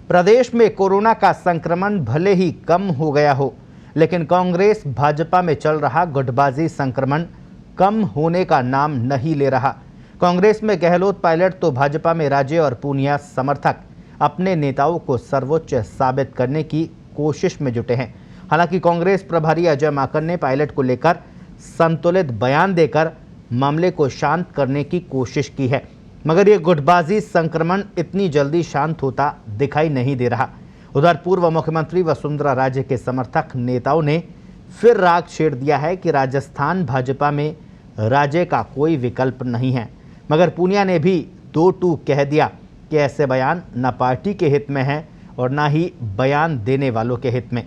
प्रदेश में कोरोना का संक्रमण भले ही कम हो गया हो, लेकिन कांग्रेस भाजपा में चल रहा गुटबाजी संक्रमण कम होने का नाम नहीं ले रहा। कांग्रेस में गहलोत पायलट तो भाजपा में राजे और पूनिया समर्थक अपने नेताओं को सर्वोच्च साबित करने की कोशिश में जुटे हैं। हालांकि कांग्रेस प्रभारी अजय माकन ने पायलट को लेकर संतुलित बयान देकर मामले को शांत करने की कोशिश की है, मगर ये गुटबाजी संक्रमण इतनी जल्दी शांत होता दिखाई नहीं दे रहा। उधर पूर्व मुख्यमंत्री वसुंधरा राजे के समर्थक नेताओं ने फिर राग छेड़ दिया है कि राजस्थान भाजपा में राजे का कोई विकल्प नहीं है, मगर पूनिया ने भी दो टूक कह दिया कि ऐसे बयान न पार्टी के हित में है और न ही बयान देने वालों के हित में।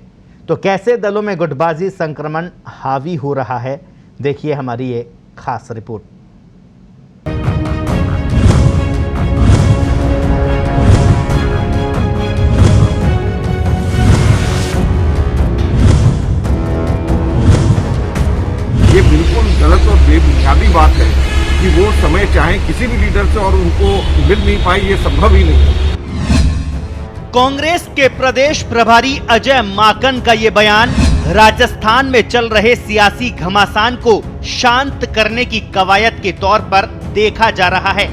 तो कैसे दलों में गुटबाजी संक्रमण हावी हो रहा है, देखिए हमारी ये खास रिपोर्ट। ये बिल्कुल गलत और बेबुनियादी बात है कि वो समय चाहे किसी भी लीडर से और उनको मिल नहीं पाई, ये संभव ही नहीं है। कांग्रेस के प्रदेश प्रभारी अजय माकन का ये बयान राजस्थान में चल रहे सियासी घमासान को शांत करने की कवायद के तौर पर देखा जा रहा है।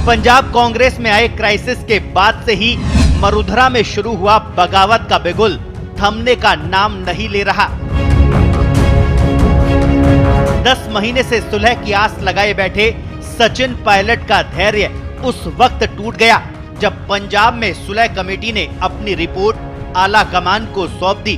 पंजाब कांग्रेस में आए क्राइसिस के बाद से ही मरुधरा में शुरू हुआ बगावत का बिगुल थमने का नाम नहीं ले रहा। 10 महीने से सुलह की आस लगाए बैठे सचिन पायलट का धैर्य उस वक्त टूट गया जब पंजाब में सुलह कमेटी ने अपनी रिपोर्ट आला कमान को सौंप दी।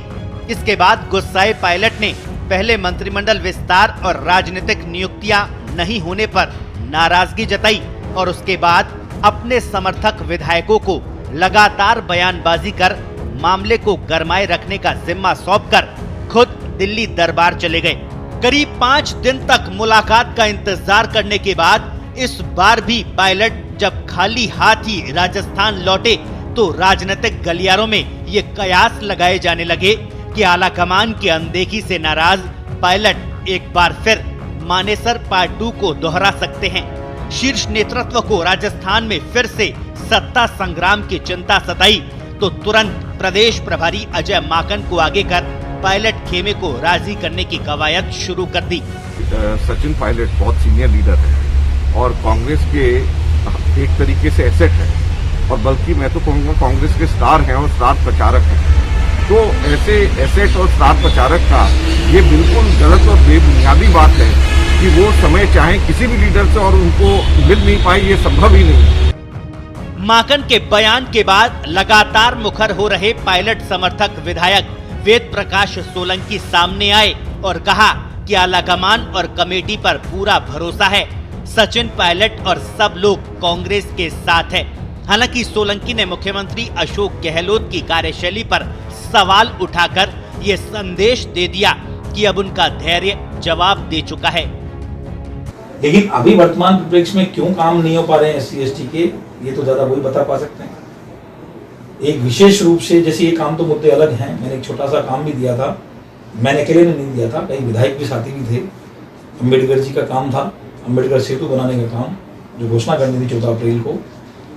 इसके बाद गुस्साए पायलट ने पहले मंत्रिमंडल विस्तार और राजनीतिक नियुक्तियां नहीं होने पर नाराजगी जताई और उसके बाद अपने समर्थक विधायकों को लगातार बयानबाजी कर मामले को गरमाए रखने का जिम्मा सौंपकर खुद दिल्ली दरबार चले गए। करीब 5 दिन तक मुलाकात का इंतजार करने के बाद इस बार भी पायलट जब खाली हाथ ही राजस्थान लौटे तो राजनीतिक गलियारों में ये कयास लगाए जाने लगे कि आला कमान की अनदेखी से नाराज पायलट एक बार फिर मानेसर पार्ट 2 को दोहरा सकते हैं। शीर्ष नेतृत्व को राजस्थान में फिर से सत्ता संग्राम की चिंता सताई तो तुरंत प्रदेश प्रभारी अजय माकन को आगे कर पायलट खेमे को राजी करने की कवायद शुरू कर दी। सचिन पायलट बहुत सीनियर लीडर है और कांग्रेस के एक तरीके से एसेट है और बल्कि मैं तो कहूँगा कांग्रेस के स्टार हैं और स्टार प्रचारक हैं। तो ऐसे एसेट और स्टार प्रचारक का ये बिल्कुल गलत और बेबुनियादी बात है कि वो समय चाहे किसी भी लीडर से और उनको मिल नहीं पाई, ये संभव ही नहीं है। माकन के बयान के बाद लगातार मुखर हो रहे पायलट समर्थक विधायक वेद प्रकाश सोलंकी सामने आए और कहा कि आलाकमान और कमेटी पर पूरा भरोसा है, सचिन पायलट और सब लोग कांग्रेस के साथ है। हालांकि सोलंकी ने मुख्यमंत्री अशोक गहलोत की कार्यशैली पर सवाल उठाकर ये संदेश दे दिया कि अब उनका धैर्य जवाब दे चुका है। लेकिन अभी वर्तमान परिप्रेक्ष्य में क्यों काम नहीं हो पा रहे हैं SC/ST के, ये तो ज्यादा वही बता पा सकते हैं। एक विशेष रूप से जैसे ये काम तो मुद्दे अलग हैं, मैंने एक छोटा सा काम भी दिया था, मैंने अकेले ने नहीं दिया था, कई विधायक भी साथी भी थे। अम्बेडकर जी का काम था, अम्बेडकर सेतु बनाने का काम जो घोषणा करनी थी 14 अप्रैल को,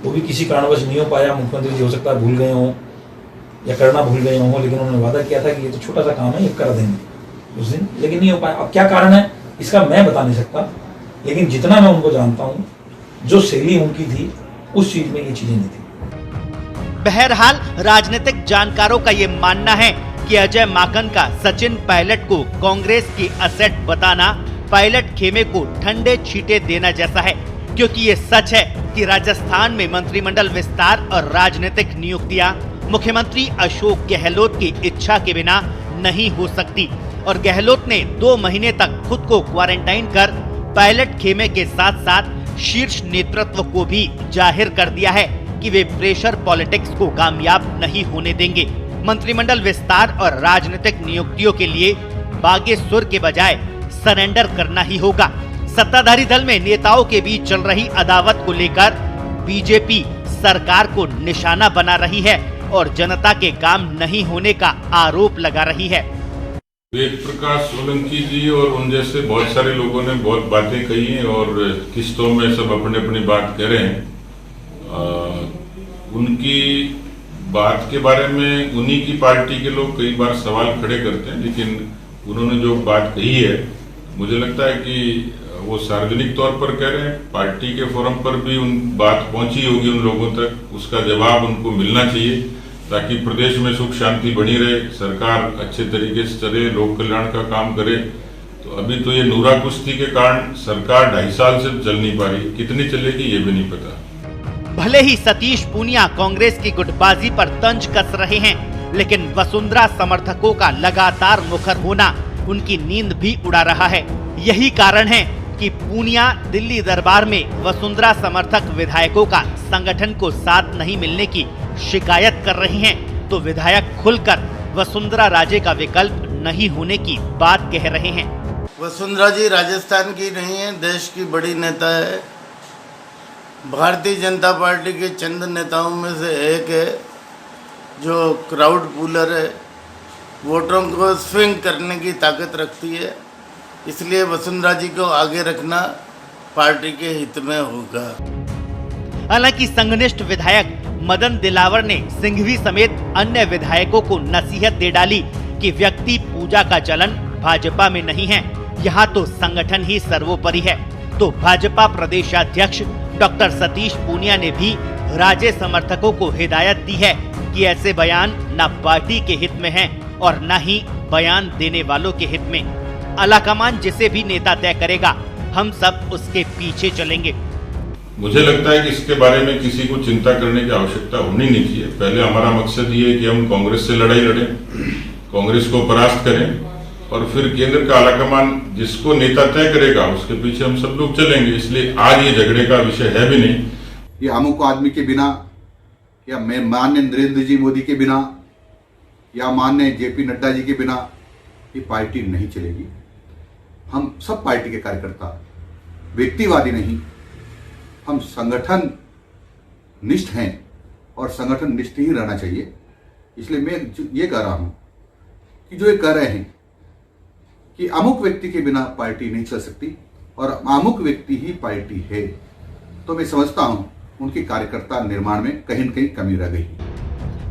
वो भी किसी कारणवश नहीं हो पाया। मुख्यमंत्री जी हो सकता है भूल गए हों या करना भूल गए हों, लेकिन उन्होंने वादा किया था कि ये तो छोटा सा काम है, ये कर देंगे उस दिन, लेकिन नहीं हो पाया। अब क्या कारण है इसका मैं बता नहीं सकता, लेकिन जितना मैं उनको जानता हूँ जो शैली उनकी थी उस चीज में ये चीजें नहीं थी। बहरहाल राजनीतिक जानकारों का ये मानना है कि अजय माकन का सचिन पायलट को कांग्रेस की असेट बताना पायलट खेमे को ठंडे छींटे देना जैसा है, क्योंकि ये सच है कि राजस्थान में मंत्रिमंडल विस्तार और राजनीतिक नियुक्तियां मुख्यमंत्री अशोक गहलोत की इच्छा के बिना नहीं हो सकती और गहलोत ने 2 महीने तक खुद को क्वारंटाइन कर पायलट खेमे के साथ साथ शीर्ष नेतृत्व को भी जाहिर कर दिया है कि वे प्रेशर पॉलिटिक्स को कामयाब नहीं होने देंगे। मंत्रिमंडल विस्तार और राजनीतिक नियुक्तियों के लिए बागेश्वर के बजाय सरेंडर करना ही होगा। सत्ताधारी दल में नेताओं के बीच चल रही अदावत को लेकर बीजेपी सरकार को निशाना बना रही है और जनता के काम नहीं होने का आरोप लगा रही है। वेद प्रकाश सोलंकी जी और उन जैसे बहुत सारे लोगों ने बहुत बातें कही हैं और किस्तों में सब अपनी अपनी बात कह रहे हैं। उनकी बात के बारे में उन्हीं की पार्टी के लोग कई बार सवाल खड़े करते हैं, लेकिन उन्होंने जो बात कही है मुझे लगता है कि वो सार्वजनिक तौर पर कह रहे हैं, पार्टी के फोरम पर भी उन बात पहुंची होगी उन लोगों तक, उसका जवाब उनको मिलना चाहिए ताकि प्रदेश में सुख शांति बनी रहे, सरकार अच्छे तरीके से चले, लोक कल्याण का काम करे। तो अभी तो ये नूरा कुश्ती के कारण सरकार 2.5 साल से चल नहीं पा रही, कितनी चलेगी ये भी नहीं पता। भले ही सतीश पूनिया कांग्रेस की गुटबाजी पर तंज कस रहे हैं, लेकिन वसुंधरा समर्थकों का लगातार मुखर होना उनकी नींद भी उड़ा रहा है। यही कारण है कि पूनिया दिल्ली दरबार में वसुंधरा समर्थक विधायकों का संगठन को साथ नहीं मिलने की शिकायत कर रहे हैं, तो विधायक खुलकर वसुंधरा राजे का विकल्प नहीं होने की बात कह रहे हैं। वसुंधरा जी राजस्थान की नहीं है, देश की बड़ी नेता है, भारतीय जनता पार्टी के चंद नेताओं में से एक है जो क्राउड पुलर है, वोटरों को स्विंग करने की ताकत रखती है, इसलिए वसुंधरा जी को आगे रखना पार्टी के हित में होगा। हालांकि संघनिष्ठ विधायक मदन दिलावर ने सिंघवी समेत अन्य विधायकों को नसीहत दे डाली कि व्यक्ति पूजा का चलन भाजपा में नहीं है, यहाँ तो संगठन ही सर्वोपरि है। तो भाजपा प्रदेशाध्यक्ष डॉक्टर सतीश पूनिया ने भी राजे समर्थकों को हिदायत दी है कि ऐसे बयान न पार्टी के हित में हैं और न ही बयान देने वालों के हित में। आलाकमान जिसे भी नेता तय करेगा, हम सब उसके पीछे चलेंगे। मुझे लगता है कि इसके बारे में किसी को चिंता करने की आवश्यकता होनी नहीं चाहिए। पहले हमारा मकसद ये है कि हम कांग्रेस से लड़ाई लड़ें, कांग्रेस को परास्त करें, और फिर केंद्र का आलाकमान जिसको नेता तय करेगा उसके पीछे हम सब लोग चलेंगे। इसलिए आज ये झगड़े का विषय है भी नहीं। ये अमुक आदमी के बिना या माननीय नरेंद्र जी मोदी के बिना या माननीय जेपी नड्डा जी के बिना ये पार्टी नहीं चलेगी। हम सब पार्टी के कार्यकर्ता व्यक्तिवादी नहीं, हम संगठन निष्ठ हैं और संगठन निष्ठ ही रहना चाहिए। इसलिए मैं ये कह रहा हूं कि जो ये कह रहे हैं कि अमुक व्यक्ति के बिना पार्टी नहीं चल सकती और अमुक व्यक्ति ही पार्टी है, तो मैं समझता हूं उनकी कार्यकर्ता निर्माण में कहीं न कहीं कमी रह गई।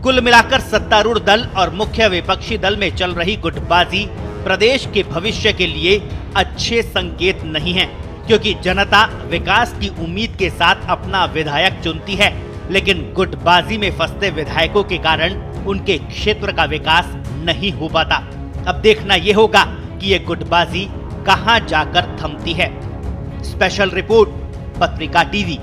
कुल मिलाकर सत्तारूढ़ दल और मुख्य विपक्षी दल में चल रही गुटबाजी प्रदेश के भविष्य के लिए अच्छे संकेत नहीं है, क्योंकि जनता विकास की उम्मीद के साथ अपना विधायक चुनती है, लेकिन गुटबाजी में फंसते विधायकों के कारण उनके क्षेत्र का विकास नहीं हो पाता। अब देखना ये होगा कि ये गुटबाजी कहां जाकर थमती है। स्पेशल रिपोर्ट, पत्रिका टीवी।